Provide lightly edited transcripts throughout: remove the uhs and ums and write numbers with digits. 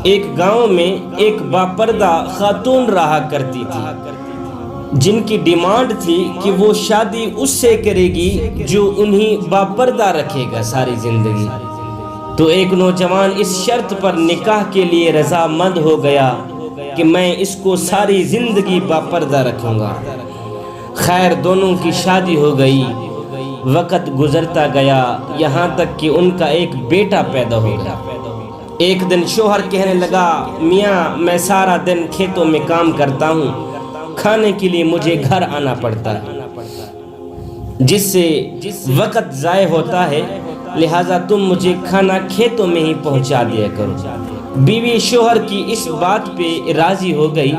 ایک گاؤں میں ایک باپردہ خاتون رہا کرتی تھی جن کی ڈیمانڈ تھی کہ وہ شادی اس سے کرے گی جو انہیں باپردہ رکھے گا ساری زندگی۔ تو ایک نوجوان اس شرط پر نکاح کے لیے رضامند ہو گیا کہ میں اس کو ساری زندگی باپردہ رکھوں گا۔ خیر دونوں کی شادی ہو گئی۔ وقت گزرتا گیا یہاں تک کہ ان کا ایک بیٹا پیدا ہو گیا۔ ایک دن شوہر کہنے لگا، میاں میں سارا دن کھیتوں میں کام کرتا ہوں، کھانے کے لیے مجھے گھر آنا پڑتا ہے، جس سے وقت ضائع ہوتا ہے، لہٰذا تم مجھے کھانا کھیتوں میں ہی پہنچا دیا کرو۔ بیوی شوہر کی اس بات پہ راضی ہو گئی۔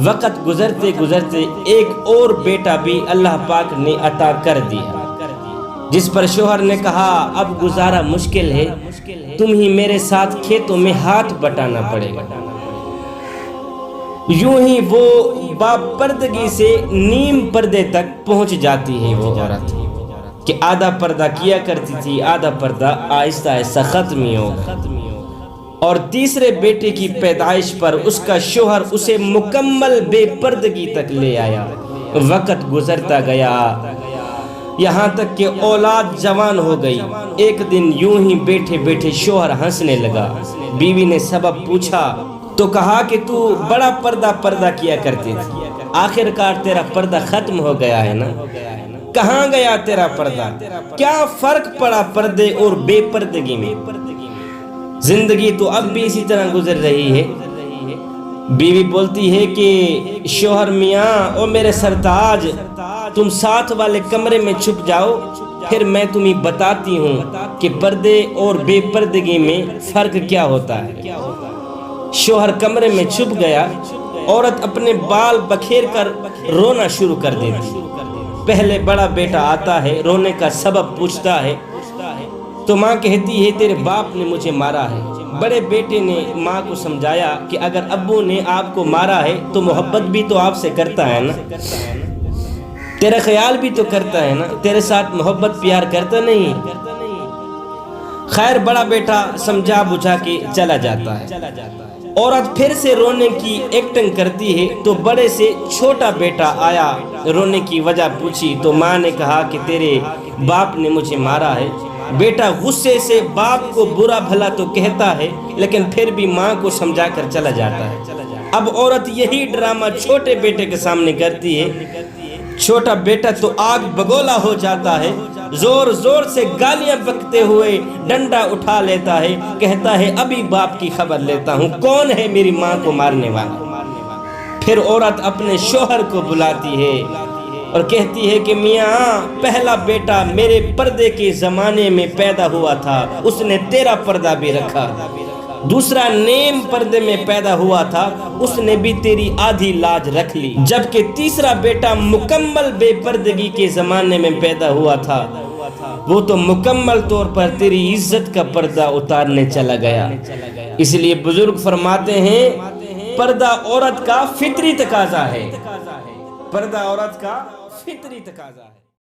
وقت گزرتے گزرتے ایک اور بیٹا بھی اللہ پاک نے عطا کر دیا، جس پر شوہر نے کہا اب گزارا مشکل ہے، تم ہی میرے ساتھ کھیتوں میں ہاتھ بٹانا پڑے گا۔ یوں ہی وہ باپردگی سے نیم پردے تک پہنچ جاتی ہے وہ عورت، کہ آدھا پردہ کیا کرتی تھی، آدھا پردہ آہستہ آہستہ ختم ہی ہوگا۔ اور تیسرے بیٹے کی پیدائش پر اس کا شوہر اسے مکمل بے پردگی تک لے آیا۔ وقت گزرتا گیا یہاں تک کہ اولاد جوان ہو گئی۔ ایک دن یوں ہی بیٹھے بیٹھے شوہر ہنسنے لگا۔ بیوی نے سبب پوچھا تو کہا کہ تو بڑا پردہ کیا کرتی تھی، آخر کار تیرا پردہ ختم ہو گیا ہے نا؟ کہاں گیا تیرا پردہ؟ کیا فرق پڑا پردے اور بے پردگی میں؟ زندگی تو اب بھی اسی طرح گزر رہی ہے۔ بیوی بولتی ہے کہ شوہر میاں او میرے سرتاج، تم ساتھ والے کمرے میں چھپ جاؤ، پھر میں تمہیں بتاتی ہوں کہ پردے اور بے پردگی میں فرق کیا ہوتا ہے۔ شوہر کمرے میں چھپ گیا۔ عورت اپنے بال بکھیر کر رونا شروع کر دیتی۔ پہلے بڑا بیٹا آتا ہے، رونے کا سبب پوچھتا ہے تو ماں کہتی ہے تیرے باپ نے مجھے مارا ہے۔ بڑے بیٹے نے ماں کو سمجھایا کہ اگر ابو نے آپ کو مارا ہے تو محبت بھی تو آپ سے کرتا ہے نا، تیرا خیال بھی تو کرتا ہے نا، تیرے ساتھ محبت پیار کرتا نہیں۔ خیر بڑا بیٹا سمجھا بجھا کے چلا جاتا ہے۔ عورت پھر سے رونے کی ایکٹنگ کرتی ہے تو بڑے سے چھوٹا بیٹا آیا، رونے کی وجہ پوچھی تو ماں نے کہا کہ تیرے باپ نے مجھے مارا ہے۔ بیٹا غصے سے باپ کو برا بھلا تو کہتا ہے لیکن پھر بھی ماں کو سمجھا کر چلا جاتا ہے۔ اب عورت یہی ڈرامہ چھوٹے بیٹے کے سامنے کرتی ہے۔ چھوٹا بیٹا تو آگ بگولا ہو جاتا ہے، زور زور سے گالیاں بکتے ہوئے ڈنڈا اٹھا لیتا ہے، کہتا ہے ابھی باپ کی خبر لیتا ہوں، کون ہے میری ماں کو مارنے والا۔ پھر عورت اپنے شوہر کو بلاتی ہے اور کہتی ہے کہ میاں پہلا بیٹا میرے پردے کے زمانے میں پیدا ہوا تھا، اس نے تیرا پردہ بھی رکھا۔ دوسرا نیم پردے میں پیدا ہوا تھا، اس نے بھی تیری آدھی لاج رکھ لی، جبکہ تیسرا بیٹا مکمل بے پردگی کے زمانے میں پیدا ہوا تھا، وہ تو مکمل طور پر تیری عزت کا پردہ اتارنے چلا گیا۔ اس لیے بزرگ فرماتے ہیں پردہ عورت کا فطری تقاضا ہے، پردہ عورت کا فطری تقاضا ہے۔